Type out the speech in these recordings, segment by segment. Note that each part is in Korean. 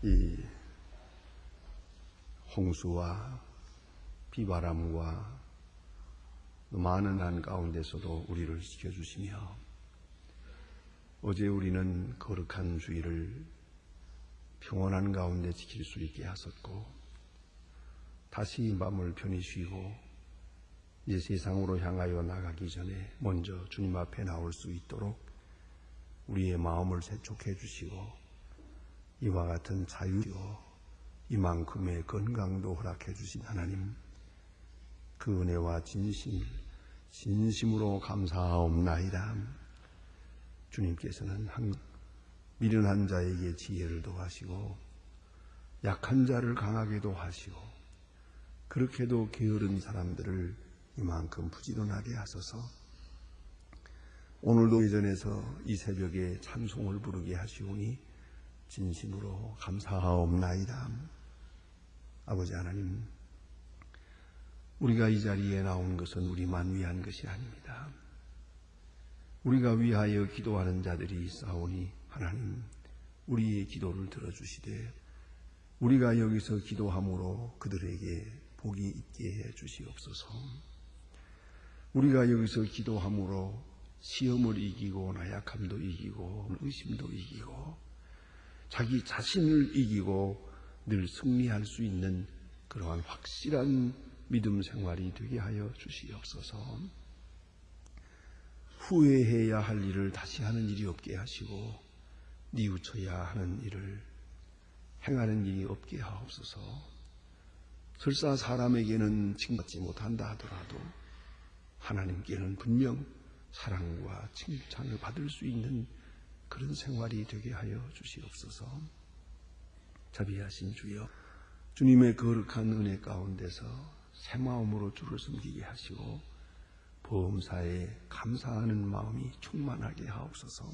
이 홍수와 비바람과 많은 한 가운데서도 우리를 지켜주시며, 어제 우리는 거룩한 주일을 평온한 가운데 지킬 수 있게 하셨고, 다시 이 밤을 편히 쉬고 이제 세상으로 향하여 나가기 전에 먼저 주님 앞에 나올 수 있도록 우리의 마음을 세촉해 주시고, 이와 같은 자유요 이만큼의 건강도 허락해 주신 하나님, 그 은혜와 진심으로 감사하옵나이다. 주님께서는 미련한 자에게 지혜를 더하시고 약한 자를 강하게도 하시고, 그렇게도 게으른 사람들을 이만큼 부지런하게 하소서. 오늘도 예전에서 이 새벽에 찬송을 부르게 하시오니 진심으로 감사하옵나이다. 아버지 하나님, 우리가 이 자리에 나온 것은 우리만 위한 것이 아닙니다. 우리가 위하여 기도하는 자들이 있사오니 하나님, 우리의 기도를 들어주시되 우리가 여기서 기도함으로 그들에게 복이 있게 해 주시옵소서. 우리가 여기서 기도함으로 시험을 이기고 나약함도 이기고 의심도 이기고 자기 자신을 이기고 늘 승리할 수 있는 그러한 확실한 믿음 생활이 되게 하여 주시옵소서. 후회해야 할 일을 다시 하는 일이 없게 하시고 뉘우쳐야 하는 일을 행하는 일이 없게 하옵소서. 설사 사람에게는 칭받지 못한다 하더라도 하나님께는 분명 사랑과 칭찬을 받을 수 있는 그런 생활이 되게 하여 주시옵소서. 자비하신 주여, 주님의 거룩한 은혜 가운데서 새 마음으로 주를 섬기게 하시고 범사에 감사하는 마음이 충만하게 하옵소서.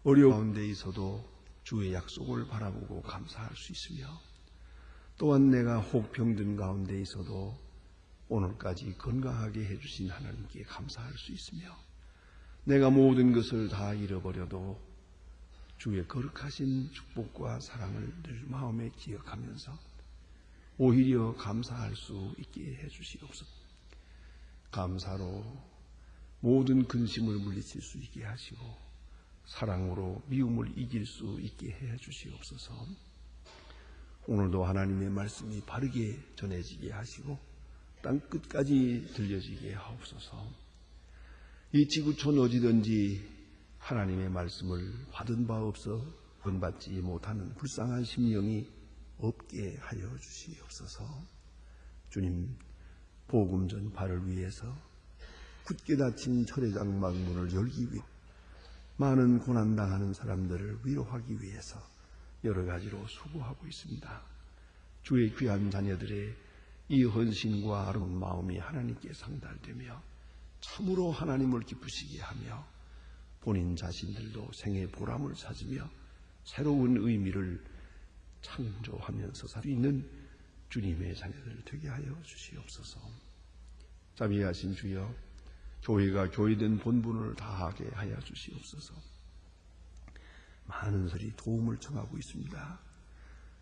어려운 가운데 있어도 주의 약속을 바라보고 감사할 수 있으며, 또한 내가 혹 병든 가운데 있어도 오늘까지 건강하게 해주신 하나님께 감사할 수 있으며, 내가 모든 것을 다 잃어버려도 주의 거룩하신 축복과 사랑을 늘 마음에 기억하면서 오히려 감사할 수 있게 해주시옵소서. 감사로 모든 근심을 물리칠 수 있게 하시고 사랑으로 미움을 이길 수 있게 해주시옵소서. 오늘도 하나님의 말씀이 바르게 전해지게 하시고 땅 끝까지 들려지게 하옵소서. 이 지구촌 어디든지 하나님의 말씀을 받은 바 없어 본받지 못하는 불쌍한 심령이 없게 하여 주시옵소서. 주님, 복음 전파를 위해서 굳게 닫힌 철회장 망문을 열기 위해 많은 고난당하는 사람들을 위로하기 위해서 여러 가지로 수고하고 있습니다. 주의 귀한 자녀들의 이 헌신과 아름다운 마음이 하나님께 상달되며 참으로 하나님을 기쁘시게 하며 본인 자신들도 생의 보람을 찾으며 새로운 의미를 창조하면서 살 수 있는 주님의 자녀들 되게 하여 주시옵소서. 자비하신 주여, 교회가 교회된 본분을 다하게 하여 주시옵소서. 많은 설이 도움을 청하고 있습니다.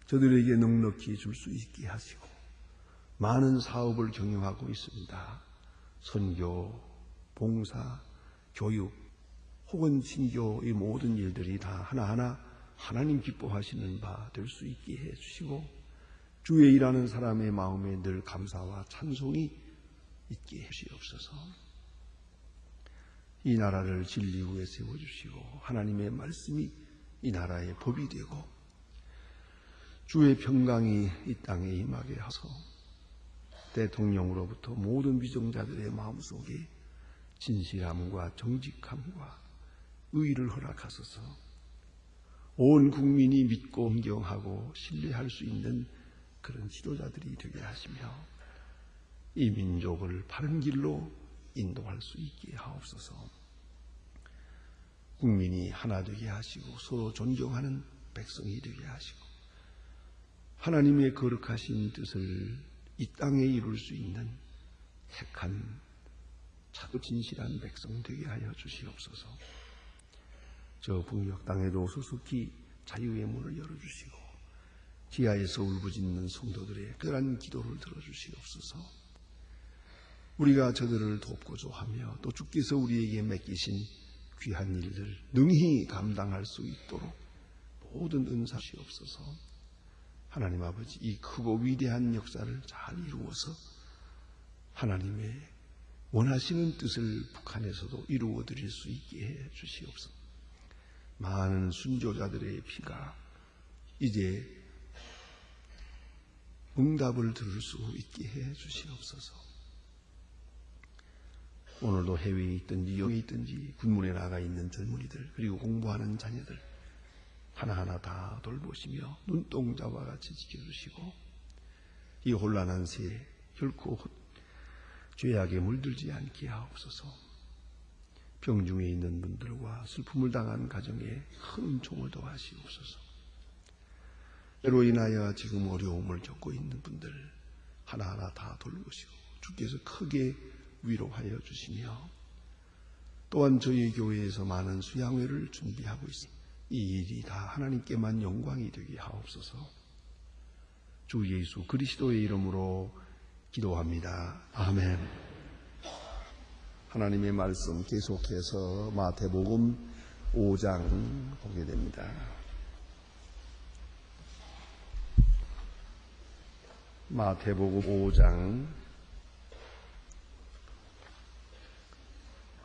저들에게 넉넉히 줄 수 있게 하시고 많은 사업을 경영하고 있습니다. 선교, 봉사, 교육 혹은 신교의 모든 일들이 다 하나하나 하나님 기뻐하시는 바 될 수 있게 해주시고 주의 일하는 사람의 마음에 늘 감사와 찬송이 있게 해주시옵소서. 이 나라를 진리 위에 세워주시고 하나님의 말씀이 이 나라의 법이 되고 주의 평강이 이 땅에 임하게 하소 대통령으로부터 모든 위정자들의 마음속에 진실함과 정직함과 의를 허락하소서. 온 국민이 믿고 존경하고 신뢰할 수 있는 그런 지도자들이 되게 하시며 이 민족을 바른 길로 인도할 수 있게 하옵소서. 국민이 하나 되게 하시고 서로 존경하는 백성이 되게 하시고 하나님의 거룩하신 뜻을 이 땅에 이룰 수 있는 택한 차고 진실한 백성 되게 하여 주시옵소서. 저 북녘 땅에도 수수히 자유의 문을 열어주시고 지하에서 울부짖는 성도들의 그러한 기도를 들어주시옵소서. 우리가 저들을 돕고자 하며 또 주께서 우리에게 맡기신 귀한 일들 능히 감당할 수 있도록 모든 은사 주시옵소서. 하나님 아버지, 이 크고 위대한 역사를 잘 이루어서 하나님의 원하시는 뜻을 북한에서도 이루어 드릴 수 있게 해 주시옵소서. 많은 순교자들의 피가 이제 응답을 들을 수 있게 해 주시옵소서. 오늘도 해외에 있든지 여기에 있든지 군문에 나가 있는 젊은이들 그리고 공부하는 자녀들 하나하나 다 돌보시며 눈동자와 같이 지켜주시고 이 혼란한 새에 결코 죄악에 물들지 않게 하옵소서. 병중에 있는 분들과 슬픔을 당한 가정에 큰 은총을 더하시옵소서. 때로 인하여 지금 어려움을 겪고 있는 분들 하나하나 다 돌보시고 주께서 크게 위로하여 주시며 또한 저희 교회에서 많은 수양회를 준비하고 있습니다. 이 일이 다 하나님께만 영광이 되게 하옵소서. 주 예수 그리스도의 이름으로 기도합니다. 아멘. 하나님의 말씀 계속해서 마태복음 5장 보게 됩니다. 마태복음 5장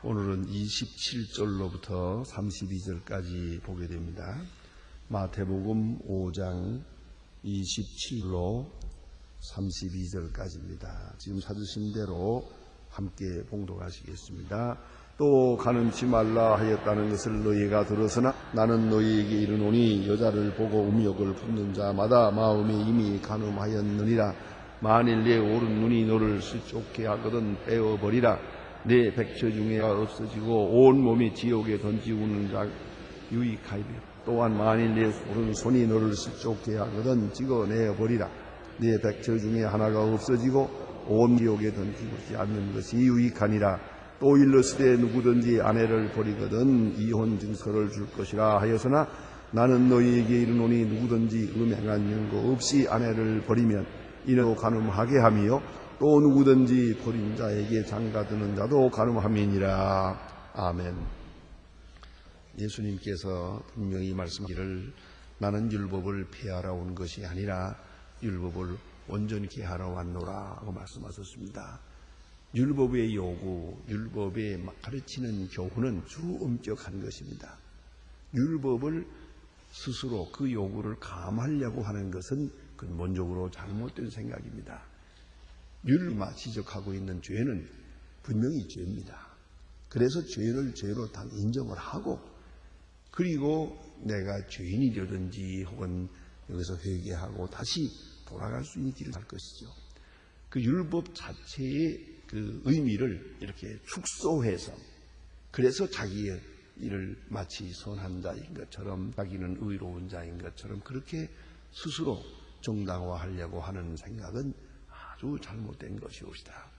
오늘은 27절로부터 32절까지 보게 됩니다. 마태복음 5장 27로 32절까지입니다. 지금 찾으신 대로 함께 봉독하시겠습니다. 또 가늠치 말라 하였다는 것을 너희가 들었으나 나는 너희에게 이르노니 여자를 보고 음욕을 품는 자마다 마음에 이미 가늠하였느니라. 만일 내 오른 눈이 너를 수쫓게 하거든 빼어버리라. 내 백처 중에가 없어지고 온 몸이 지옥에 던지우는 자 유익하이며 또한 만일 내 오른손이 너를 수쫓게 하거든 찍어내버리라. 내 백처 중에 하나가 없어지고 온 지옥에 던지지 않는 것이 유익하니라. 또 일러스되 누구든지 아내를 버리거든 이혼 증서를 줄 것이라 하였으나 나는 너희에게 이르노니 누구든지 음행한 증거 없이 아내를 버리면 이는 간음하게 하며 또 누구든지 버린 자에게 장가드는 자도 간음함이니라. 아멘. 예수님께서 분명히 말씀하기를 나는 율법을 폐하러 온 것이 아니라 율법을 온전케 하러 왔노라 하고 말씀하셨습니다. 율법의 요구, 율법에 가르치는 교훈은 주엄격한 것입니다. 율법을 스스로 그 요구를 감하려고 하는 것은 근본적으로 잘못된 생각입니다. 율법만 지적하고 있는 죄는 분명히 죄입니다. 그래서 죄를 죄로 다 인정을 하고 그리고 내가 죄인이 되든지 혹은 여기서 회개하고 다시 돌아갈 수 있는 길을 갈 것이죠. 그 율법 자체의 그 의미를 이렇게 축소해서 그래서 자기의 일을 마치 선한 자인 것처럼 자기는 의로운 자인 것처럼 그렇게 스스로 정당화하려고 하는 생각은 아주 잘못된 것이옵시다.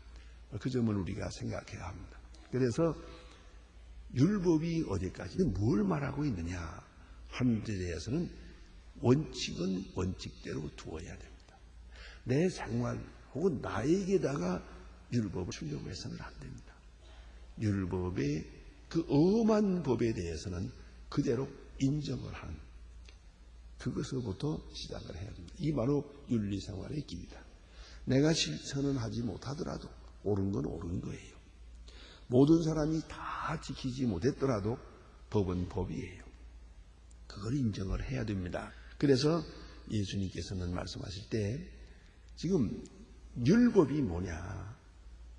그 점을 우리가 생각해야 합니다. 그래서 율법이 어디까지 뭘 말하고 있느냐 하는 데 대해서는 원칙은 원칙대로 두어야 됩니다. 내 생활 혹은 나에게다가 율법을 주려고 해서는 안 됩니다. 율법의 그 엄한 법에 대해서는 그대로 인정을 하는 그것으로부터 시작을 해야 됩니다. 이 바로 윤리생활의 길이다. 내가 실천은 하지 못하더라도 옳은 건 옳은 거예요. 모든 사람이 다 지키지 못했더라도 법은 법이에요. 그걸 인정을 해야 됩니다. 그래서 예수님께서는 말씀하실 때 지금 율법이 뭐냐?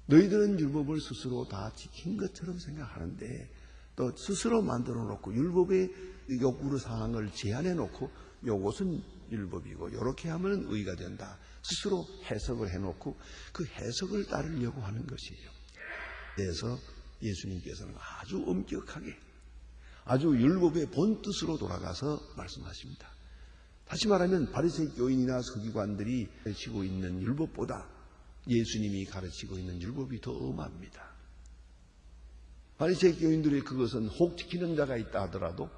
너희들은 율법을 스스로 다 지킨 것처럼 생각하는데 또 스스로 만들어 놓고 율법의 요구 사항을 제한해 놓고 요것은 율법이고 이렇게 하면 의가 된다. 스스로 해석을 해놓고 그 해석을 따르려고 하는 것이에요. 그래서 예수님께서는 아주 엄격하게 아주 율법의 본뜻으로 돌아가서 말씀하십니다. 다시 말하면 바리새인 교인이나 서기관들이 가르치고 있는 율법보다 예수님이 가르치고 있는 율법이 더 엄합니다. 바리새인 교인들의 그것은 혹 지키는 자가 있다 하더라도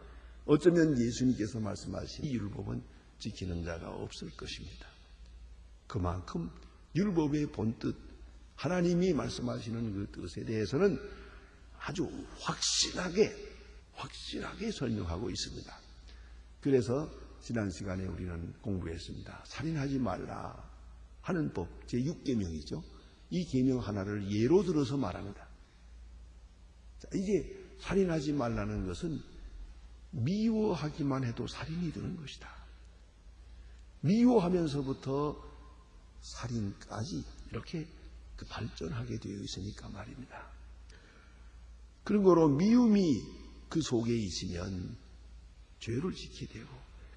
어쩌면 예수님께서 말씀하신 이 율법은 지키는 자가 없을 것입니다. 그만큼 율법의 본뜻, 하나님이 말씀하시는 그 뜻에 대해서는 아주 확실하게 설명하고 있습니다. 그래서 지난 시간에 우리는 공부했습니다. 살인하지 말라 하는 법, 제6계명이죠. 이 계명 하나를 예로 들어서 말합니다. 자, 이제 살인하지 말라는 것은 미워하기만 해도 살인이 되는 것이다. 미워하면서부터 살인까지 이렇게 발전하게 되어 있으니까 말입니다. 그런 거로 미움이 그 속에 있으면 죄를 짓게 되고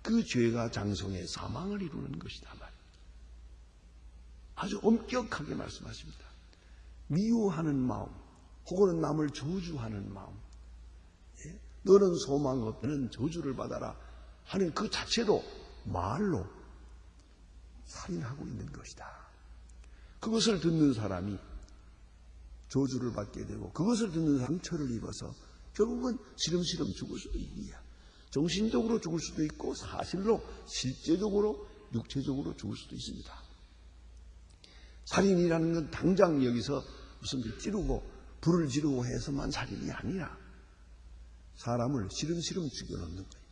그 죄가 장성해 사망을 이루는 것이다 말입니다. 아주 엄격하게 말씀하십니다. 미워하는 마음 혹은 남을 저주하는 마음, 너는 소망 없는 저주를 받아라 하는 그 자체도 말로 살인하고 있는 것이다. 그것을 듣는 사람이 저주를 받게 되고 그것을 듣는 상처를 입어서 결국은 시름시름 죽을 수도 있느냐. 정신적으로 죽을 수도 있고 사실로 실제적으로 육체적으로 죽을 수도 있습니다. 살인이라는 건 당장 여기서 무슨 찌르고 불을 지르고 해서만 살인이 아니라 사람을 시름시름 죽여놓는 거예요.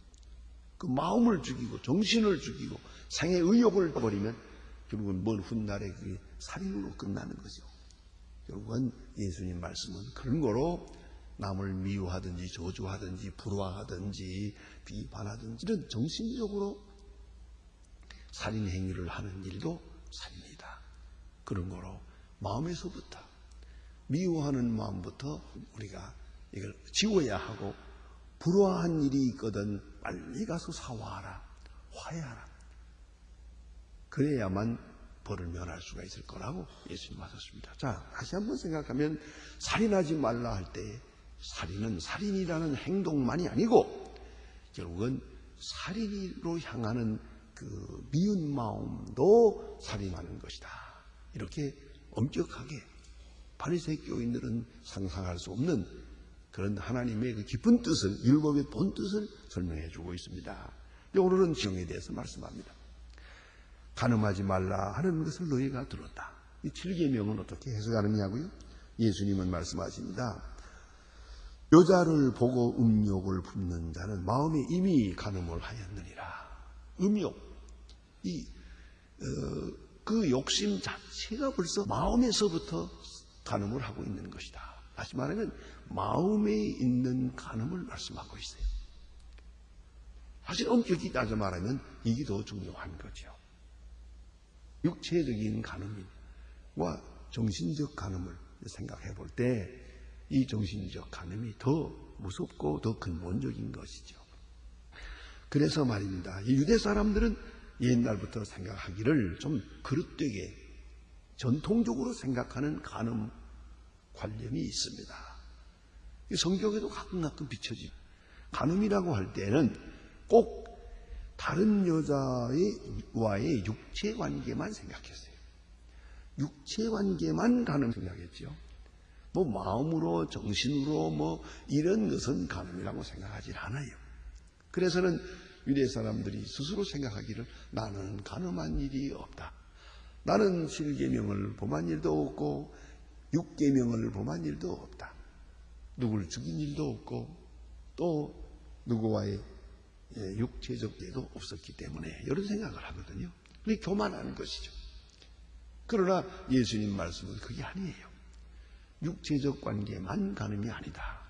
그 마음을 죽이고 정신을 죽이고 생의 의욕을 버리면 결국은 먼 훗날에 그게 살인으로 끝나는 거죠. 결국은 예수님 말씀은 그런 거로 남을 미워하든지 저주하든지 불화하든지 비판하든지 이런 정신적으로 살인 행위를 하는 일도 살인이다. 그런 거로 마음에서부터 미워하는 마음부터 우리가 이걸 지워야 하고 불화한 일이 있거든 빨리 가서 사과하라. 화해하라. 그래야만 벌을 면할 수가 있을 거라고 예수님 하셨습니다. 자, 다시 한번 생각하면 살인하지 말라 할 때 살인은 살인이라는 행동만이 아니고 결국은 살인으로 향하는 그 미운 마음도 살인하는 것이다. 이렇게 엄격하게 바리새인 교인들은 상상할 수 없는 그런 하나님의 그 깊은 뜻을, 율법의 본 뜻을 설명해 주고 있습니다. 오늘은 지형에 대해서 말씀합니다. 간음하지 말라 하는 것을 너희가 들었다. 이 7계명은 어떻게 해석하느냐고요? 예수님은 말씀하십니다. 여자를 보고 음욕을 품는 자는 마음에 이미 간음을 하였느니라. 음욕, 그 욕심 자체가 벌써 마음에서부터 간음을 하고 있는 것이다. 다시 말하면 마음에 있는 간음을 말씀하고 있어요. 사실 엄격히 따져 말하면 이게 더 중요한 거죠. 육체적인 간음과 정신적 간음을 생각해 볼 때 이 정신적 간음이 더 무섭고 더 근본적인 것이죠. 그래서 말입니다. 이 유대 사람들은 옛날부터 생각하기를 좀 그릇되게 전통적으로 생각하는 간음 관념이 있습니다. 성경에도 가끔 비춰지죠. 간음이라고 할 때는 꼭 다른 여자와의 육체 관계만 생각했어요. 육체 관계만 간음 생각했죠. 뭐 마음으로 정신으로 뭐 이런 것은 간음이라고 생각하지 않아요. 그래서는 유대 사람들이 스스로 생각하기를 나는 간음한 일이 없다. 나는 7계명을 범한 일도 없고 6계명을 범한 일도 없다. 누굴 죽인 일도 없고 또 누구와의 육체적 예도 없었기 때문에 이런 생각을 하거든요. 그게 교만한 것이죠. 그러나 예수님 말씀은 그게 아니에요. 육체적 관계만 간음이 아니다.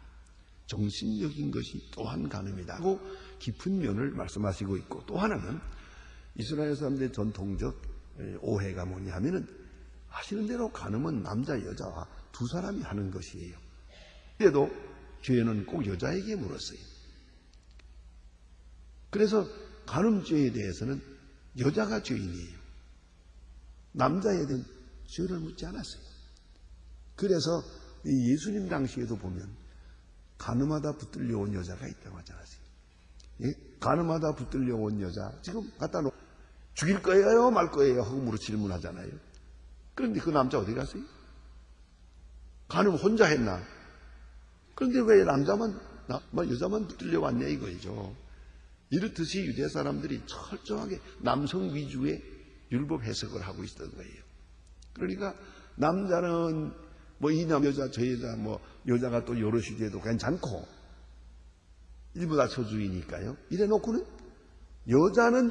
정신적인 것이 또한 간음이다 하고 깊은 면을 말씀하시고 있고, 또 하나는 이스라엘 사람들의 전통적 오해가 뭐냐 하면은 아시는 대로 간음은 남자 여자와 두 사람이 하는 것이에요. 그래도 죄는 꼭 여자에게 물었어요. 그래서 간음죄에 대해서는 여자가 죄인이에요. 남자에 대한 죄를 묻지 않았어요. 그래서 예수님 당시에도 보면 간음하다 붙들려 온 여자가 있다고 하지 않았어요. 예? 간음하다 붙들려 온 여자 지금 갖다 놓고 죽일 거예요 말 거예요 하고 물어 질문하잖아요. 그런데 그 남자 어디 갔어요? 간음 혼자 했나? 그런데 왜 남자만 여자만 붙들려 왔냐 이거죠. 이렇듯이 유대 사람들이 철저하게 남성 위주의 율법 해석을 하고 있었던 거예요. 그러니까 남자는 뭐 이 여자 저 여자 뭐 여자가 또 여럿이 돼도 괜찮고 일부 다처주의니까요. 이래 놓고는 여자는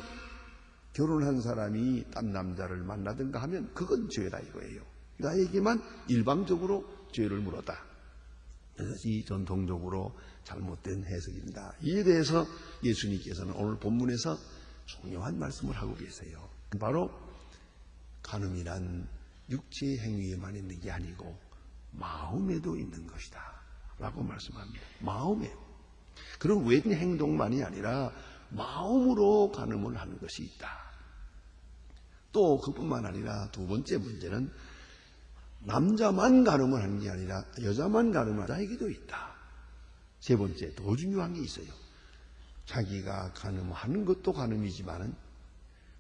결혼한 사람이 딴 남자를 만나든가 하면 그건 죄다 이거예요. 나에게만 일방적으로 죄를 물었다. 이것이 전통적으로 잘못된 해석입니다. 이에 대해서 예수님께서는 오늘 본문에서 중요한 말씀을 하고 계세요. 바로 간음이란 육체의 행위에만 있는 게 아니고 마음에도 있는 것이다 라고 말씀합니다. 마음에. 그런 외진 행동만이 아니라 마음으로 간음을 하는 것이 있다. 또 그뿐만 아니라 두 번째 문제는 남자만 간음을 하는 게 아니라 여자만 간음하는 자에게도 있다. 세 번째, 더 중요한 게 있어요. 자기가 간음하는 것도 간음이지만은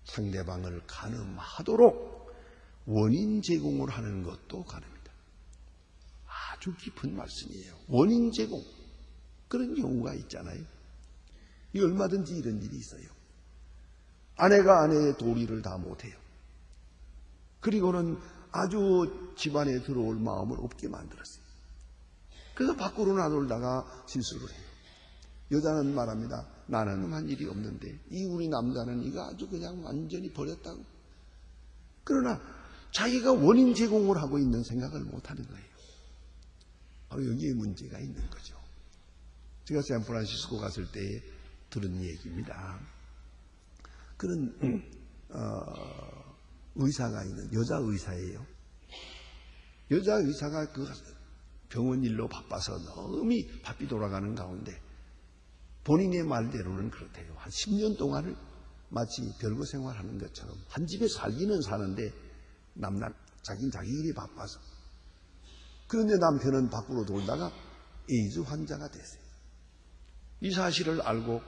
상대방을 간음하도록 원인 제공을 하는 것도 간음이다. 아주 깊은 말씀이에요. 원인 제공. 그런 경우가 있잖아요. 이 얼마든지 이런 일이 있어요. 아내가 아내의 도리를 다 못해요. 그리고는 아주 집안에 들어올 마음을 없게 만들었어요. 그래서 밖으로 나돌다가 실수를 해요. 여자는 말합니다. 나는 한 일이 없는데 이 우리 남자는 이거 아주 그냥 완전히 버렸다고. 그러나 자기가 원인 제공을 하고 있는 생각을 못하는 거예요. 바로 여기에 문제가 있는 거죠. 제가 샌프란시스코 갔을 때 들은 얘기입니다. 그런 의사가 있는 여자 의사예요. 여자 의사가 그 병원 일로 바빠서 너무 바삐 돌아가는 가운데 본인의 말대로는 그렇대요. 한 10년 동안을 마치 별거 생활하는 것처럼 한 집에 살기는 사는데 자기는 자기 일이 바빠서. 그런데 남편은 밖으로 돌다가 에이즈 환자가 됐어요. 이 사실을 알고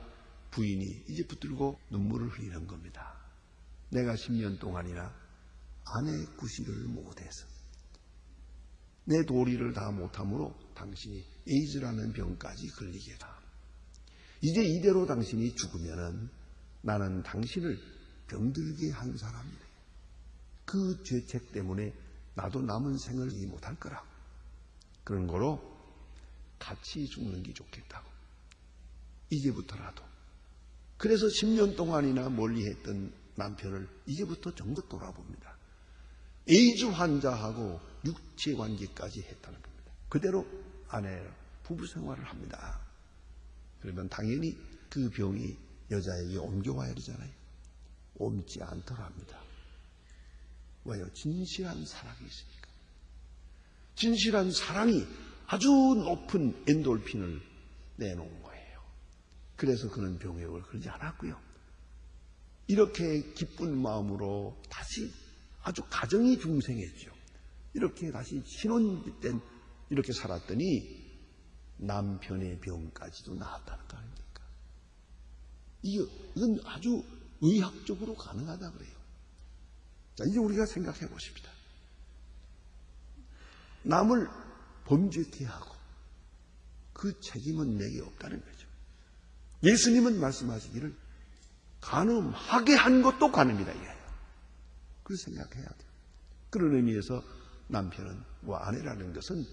부인이 이제 붙들고 눈물을 흘리는 겁니다. 내가 10년 동안이나 아내의 구실을 못해서 내 도리를 다 못함으로 당신이 에이즈라는 병까지 걸리게 가. 이제 이대로 당신이 죽으면은 나는 당신을 병들게 한 사람이래. 그 죄책 때문에 나도 남은 생을 이해 못할 거라고. 그런 거로 같이 죽는 게 좋겠다고. 이제부터라도. 그래서 10년 동안이나 멀리했던 남편을 이제부터 정작 돌아봅니다. 에이즈 환자하고 육체 관계까지 했다는 겁니다. 그대로 아내 부부 생활을 합니다. 그러면 당연히 그 병이 여자에게 옮겨와야 되잖아요. 옮지 않도록 합니다. 왜요? 진실한 사랑이 있으니까. 진실한 사랑이 아주 높은 엔돌핀을 내놓은 거예요. 그래서 그는 병역을 걸지 않았고요. 이렇게 기쁜 마음으로 다시 아주 가정이 중생했죠. 이렇게 다시 신혼 때 이렇게 살았더니 남편의 병까지도 나았다는 거 아닙니까? 이건 아주 의학적으로 가능하다 그래요. 자, 이제 우리가 생각해 보십니다. 남을 범죄케 하고 그 책임은 내게 없다는 거죠. 예수님은 말씀하시기를 간음하게 한 것도 간음이다 이래요. 그걸 생각해야 돼요. 그런 의미에서 남편은 아내라는 것은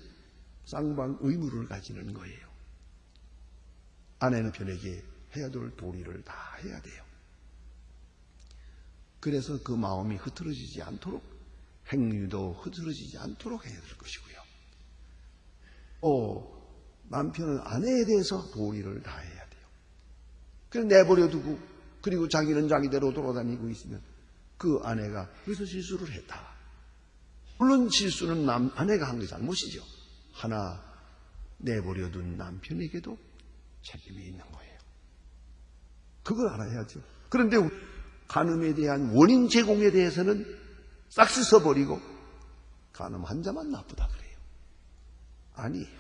쌍방 의무를 가지는 거예요. 아내는 편에게 해야 될 도리를 다 해야 돼요. 그래서 그 마음이 흐트러지지 않도록 행위도 흐트러지지 않도록 해야 될 것이고요. 남편은 아내에 대해서 도리를 다 해야 돼요. 그래서 내버려 두고 그리고 자기는 자기대로 돌아다니고 있으면 그 아내가 그래서 실수를 했다. 물론 실수는 아내가 한 게 잘못이죠. 하나 내버려 둔 남편에게도 책임이 있는 거예요. 그걸 알아야죠. 그런데 간음에 대한 원인 제공에 대해서는 싹 씻어버리고 간음 환자만 나쁘다 그래요. 아니에요.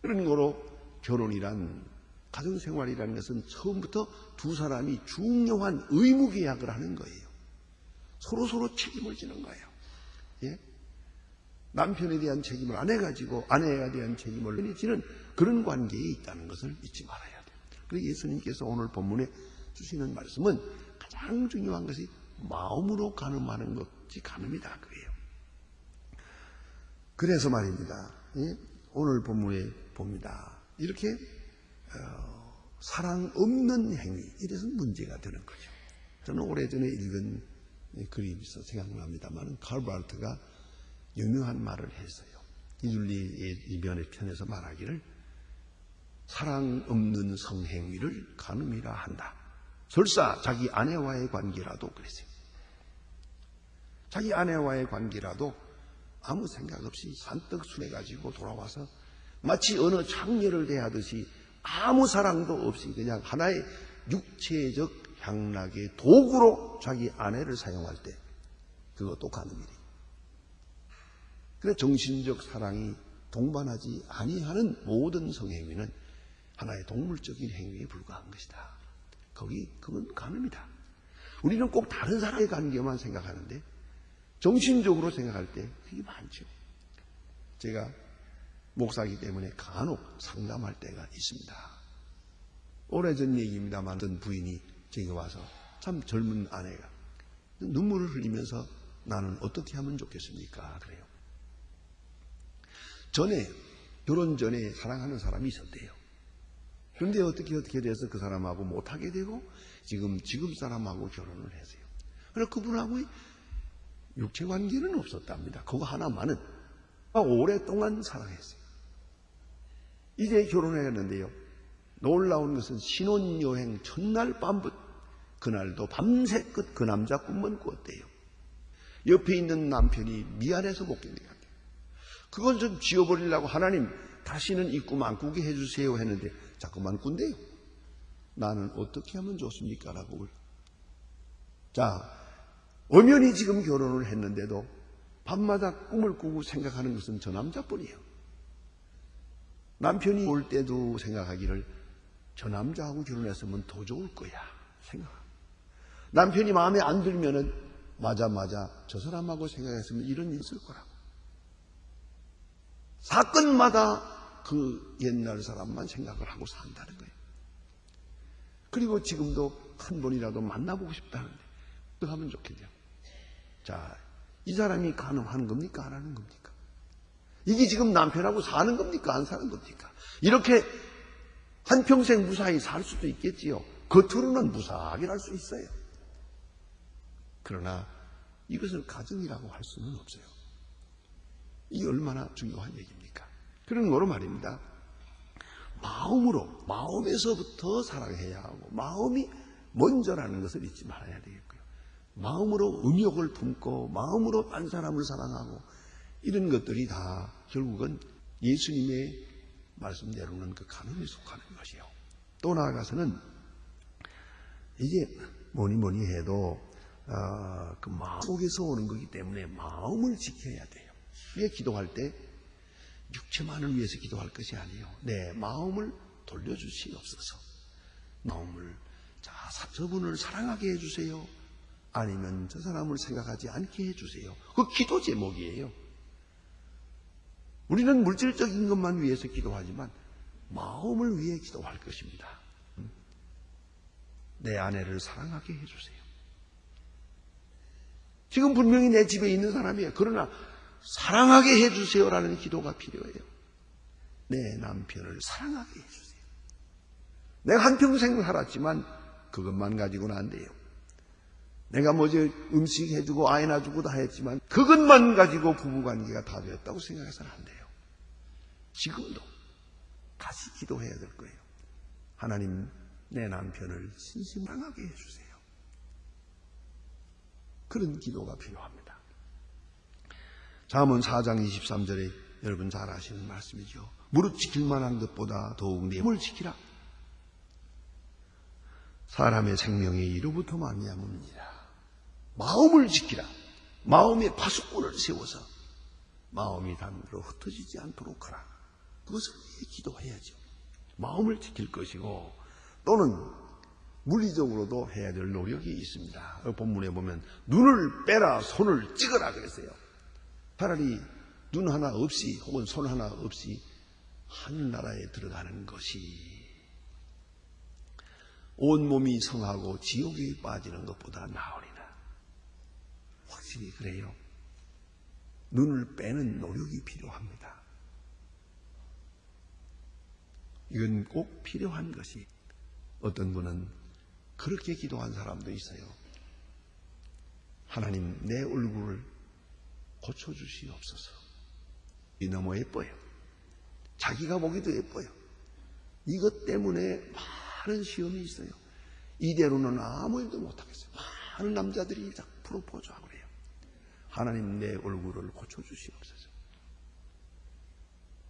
그런 거로 결혼이란 가정생활이라는 것은 처음부터 두 사람이 중요한 의무계약을 하는 거예요. 서로 책임을 지는 거예요. 예? 남편에 대한 책임을 아내가 지고 아내에 대한 책임을 지는 그런 관계에 있다는 것을 잊지 말아야 돼요. 그래서 예수님께서 오늘 본문에 주시는 말씀은 가장 중요한 것이 마음으로 간음하는 것이 간음이다 그래요. 그래서 말입니다. 오늘 본문에 봅니다. 이렇게 사랑 없는 행위, 이래서 문제가 되는 거죠. 저는 오래전에 읽은 글이 있어 생각납니다만 칼바르트가 유명한 말을 했어요. 이둘리의 이변의 편에서 말하기를 사랑 없는 성행위를 간음이라 한다. 설사 자기 아내와의 관계라도 그랬어요. 자기 아내와의 관계라도 아무 생각 없이 산떡 순해가지고 돌아와서 마치 어느 창녀를 대하듯이 아무 사랑도 없이 그냥 하나의 육체적 향락의 도구로 자기 아내를 사용할 때 그것도 간음이래요. 그래서 정신적 사랑이 동반하지 아니하는 모든 성행위는 하나의 동물적인 행위에 불과한 것이다. 그건 간음이다. 우리는 꼭 다른 사람의 관계만 생각하는데 정신적으로 생각할 때 되게 많죠. 제가 목사이기 때문에 간혹 상담할 때가 있습니다. 오래전 얘기입니다만 어떤 부인이 제게 와서 참 젊은 아내가 눈물을 흘리면서 나는 어떻게 하면 좋겠습니까? 그래요. 결혼 전에 사랑하는 사람이 있었대요. 그런데 어떻게 돼서 그 사람하고 못하게 되고 지금 사람하고 결혼을 했어요. 그래서 그분하고 육체 관계는 없었답니다. 그거 하나만은 오랫동안 사랑했어요. 이제 결혼했는데요. 놀라운 것은 신혼여행 첫날 밤부터 그날도 밤새끝 그 남자 꿈만 꾸었대요. 옆에 있는 남편이 미안해서 못 견디게 한대요. 그건 좀 지워버리려고 하나님 다시는 이 꿈 안 꾸게 해주세요 했는데 자꾸만 꾼대요. 나는 어떻게 하면 좋습니까? 라고. 자, 엄연히 지금 결혼을 했는데도 밤마다 꿈을 꾸고 생각하는 것은 저 남자뿐이에요. 남편이 올 때도 생각하기를 저 남자하고 결혼했으면 더 좋을 거야 생각. 남편이 마음에 안 들면은 맞아 저 사람하고 생각했으면 이런 일이 있을 거라고. 사건마다 그 옛날 사람만 생각을 하고 산다는 거예요. 그리고 지금도 한 번이라도 만나보고 싶다는데 어떻게 하면 좋겠냐. 자, 이 사람이 간음하는 겁니까? 안 하는 겁니까? 이게 지금 남편하고 사는 겁니까? 안 사는 겁니까? 이렇게 한평생 무사히 살 수도 있겠지요. 겉으로는 무사하게 할 수 있어요. 그러나 이것을 가정이라고 할 수는 없어요. 이게 얼마나 중요한 얘기입니까? 그런 거로 말입니다. 마음에서부터 사랑해야 하고 마음이 먼저라는 것을 잊지 말아야 되겠고요. 마음으로 음욕을 품고 마음으로 딴 사람을 사랑하고 이런 것들이 다 결국은 예수님의 말씀대로는 그 간음에 속하는 것이요. 또 나아가서는 이제 뭐니 해도 그 마음 속에서 오는 거기 때문에 마음을 지켜야 돼요. 이게 기도할 때 육체만을 위해서 기도할 것이 아니에요. 내 마음을 돌려주시옵소서. 마음을 저분을 사랑하게 해주세요. 아니면 저 사람을 생각하지 않게 해주세요. 그 기도 제목이에요. 우리는 물질적인 것만 위해서 기도하지만 마음을 위해 기도할 것입니다. 내 아내를 사랑하게 해주세요. 지금 분명히 내 집에 있는 사람이에요. 그러나 사랑하게 해주세요라는 기도가 필요해요. 내 남편을 사랑하게 해주세요. 내가 한평생 살았지만 그것만 가지고는 안 돼요. 내가 음식 해주고 아이 낳아주고 다 했지만 그것만 가지고 부부관계가 다 되었다고 생각해서는 안 돼요. 지금도 다시 기도해야 될 거예요. 하나님, 내 남편을 진심 사랑하게 해주세요. 그런 기도가 필요합니다. 잠언 4장 23절에 여러분 잘 아시는 말씀이죠. 무릇 지킬 만한 것보다 더욱 내 몸을 지키라. 사람의 생명이 이로부터 말미암음이니라. 마음을 지키라. 마음에 파수꾼을 세워서 마음이 담으로 흩어지지 않도록 하라. 그것을 위해 기도해야죠. 마음을 지킬 것이고 또는 물리적으로도 해야 될 노력이 있습니다. 본문에 보면 눈을 빼라 손을 찍어라 그랬어요. 차라리 눈 하나 없이 혹은 손 하나 없이 하늘나라에 들어가는 것이 온몸이 성하고 지옥에 빠지는 것보다 나으리라. 확실히 그래요. 눈을 빼는 노력이 필요합니다. 이건 꼭 필요한 것이, 어떤 분은 그렇게 기도한 사람도 있어요. 하나님, 내 얼굴을 고쳐주시옵소서. 이 너무 예뻐요. 자기가 보기도 예뻐요. 이것 때문에 많은 시험이 있어요. 이대로는 아무 일도 못하겠어요. 많은 남자들이 자꾸 프로포즈하고 그래요. 하나님, 내 얼굴을 고쳐주시옵소서.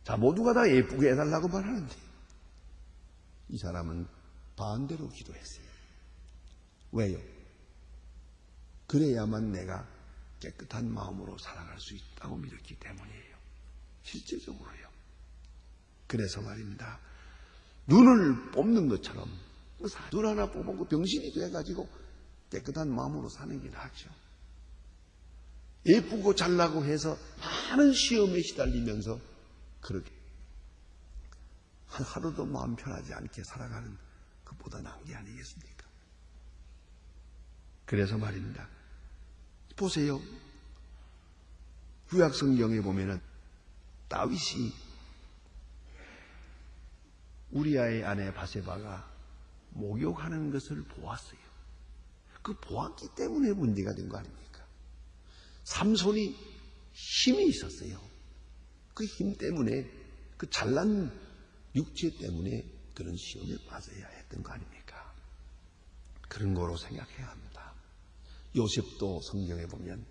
자, 모두가 다 예쁘게 해달라고만 하는데 이 사람은 반대로 기도했어요. 왜요? 그래야만 내가 깨끗한 마음으로 살아갈 수 있다고 믿었기 때문이에요. 실제적으로요. 그래서 말입니다. 눈을 뽑는 것처럼 눈 하나 뽑고 병신이 돼가지고 깨끗한 마음으로 사는 게 낫죠. 예쁘고 잘나고 해서 많은 시험에 시달리면서 그렇게 하루도 마음 편하지 않게 살아가는 것보다 나은 게 아니겠습니까? 그래서 말입니다. 보세요. 구약 성경에 보면은 다윗이 우리아의 아내 바세바가 목욕하는 것을 보았어요. 그 보았기 때문에 문제가 된 거 아닙니까? 삼손이 힘이 있었어요. 그 힘 때문에, 그 잘난 육체 때문에 그런 시험에 빠져야 했던 거 아닙니까? 그런 거로 생각해야 합니다. 요셉도 성경에 보면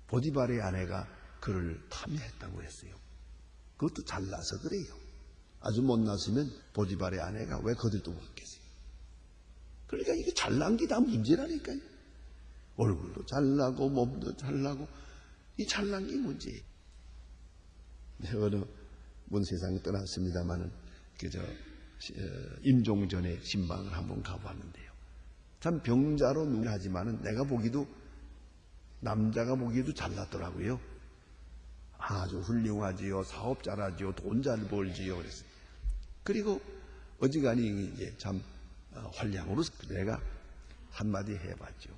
보디발의 아내가 그를 탐해했다고 했어요. 그것도 잘나서 그래요. 아주 못났으면 보디발의 아내가 왜 거들떠보겠어요? 그러니까 이게 잘난 게 다 문제라니까요. 얼굴도 잘나고 몸도 잘나고 이 잘난 게 문제예요. 어느 먼 세상에 떠났습니다마는 임종전에 신방을 한번 가보았는데요. 참 병자로 눈을 하지만은 내가 보기도, 남자가 보기에도 잘났더라고요. 아주 훌륭하지요. 사업 잘하지요. 돈 잘 벌지요. 그랬어요. 그리고 어지간히 이제 참 활량으로 내가 한마디 해봤죠.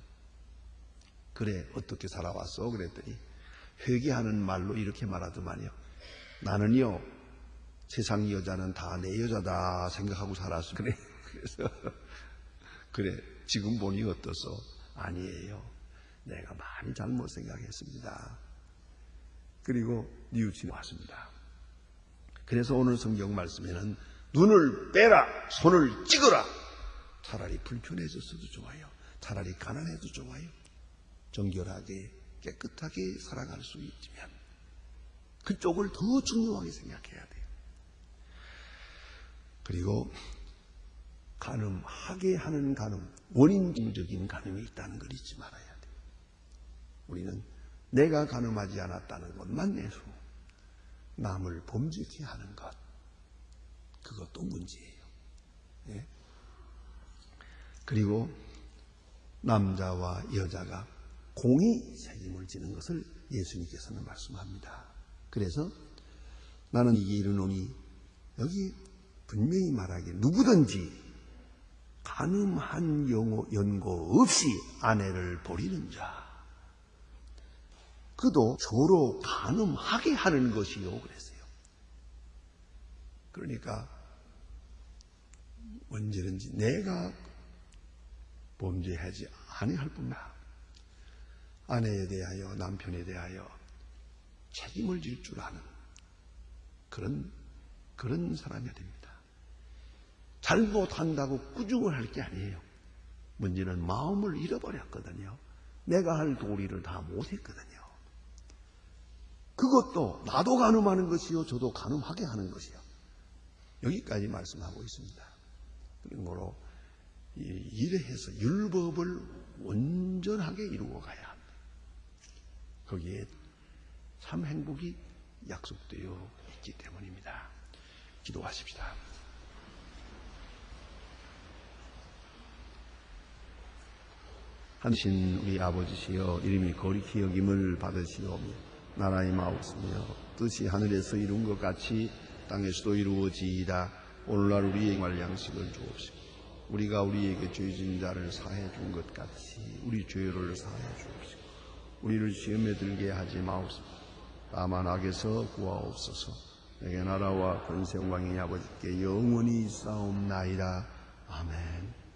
그래, 어떻게 살아왔어? 그랬더니 회개하는 말로 이렇게 말하더만요. 나는요, 세상 여자는 다 내 여자다 생각하고 살았어. 그래. 그래서 그래, 지금 보니 어떠소? 아니에요. 내가 많이 잘못 생각했습니다. 그리고 뉘우치고 왔습니다. 그래서 오늘 성경 말씀에는 눈을 빼라, 손을 찍어라. 차라리 불편해졌어도 좋아요. 차라리 가난해도 좋아요. 정결하게 깨끗하게 살아갈 수 있으면 그쪽을 더 중요하게 생각해야 돼요. 그리고 간음하게 하는 간음, 원인적인 간음이 있다는 걸 잊지 말아야 돼요. 우리는 내가 간음하지 않았다는 것만 내수, 남을 범죄케 하는 것, 그것도 문제예요. 예? 그리고 남자와 여자가 공히 책임을 지는 것을 예수님께서는 말씀합니다. 그래서 나는 이게 이르노니, 여기 분명히 말하기에 누구든지 간음한 연고 없이 아내를 버리는 자, 그도 조로 간음하게 하는 것이요 그랬어요. 그러니까 언제든지 내가 범죄하지 아니할 뿐만 아내에 대하여 남편에 대하여 책임을 질 줄 아는 그런 사람이 됩니다. 잘못한다고 꾸중을 할 게 아니에요. 문제는 마음을 잃어버렸거든요. 내가 할 도리를 다 못했거든요. 그것도 나도 간음하는 것이요, 저도 간음하게 하는 것이요. 여기까지 말씀하고 있습니다. 그러므로 이래해서 율법을 온전하게 이루어 가야 합니다. 거기에 참 행복이 약속되어 있기 때문입니다. 기도하십시다. 하신 우리 아버지시여, 이름이 거룩히 여김을 받으시오며 나라의 마옵으며 뜻이 하늘에서 이룬 것 같이 땅에서도 이루어지이다. 오늘날 우리의 말 양식을 주옵시고 우리가 우리에게 죄 진 자를 사해 준 것 같이 우리 죄를 사해 주옵시고 우리를 시험에 들게 하지 마옵소서. 다만 악에서 구하옵소서. 내게 나라와 권세 영광이 아버지께 영원히 있사옵나이다. 아멘.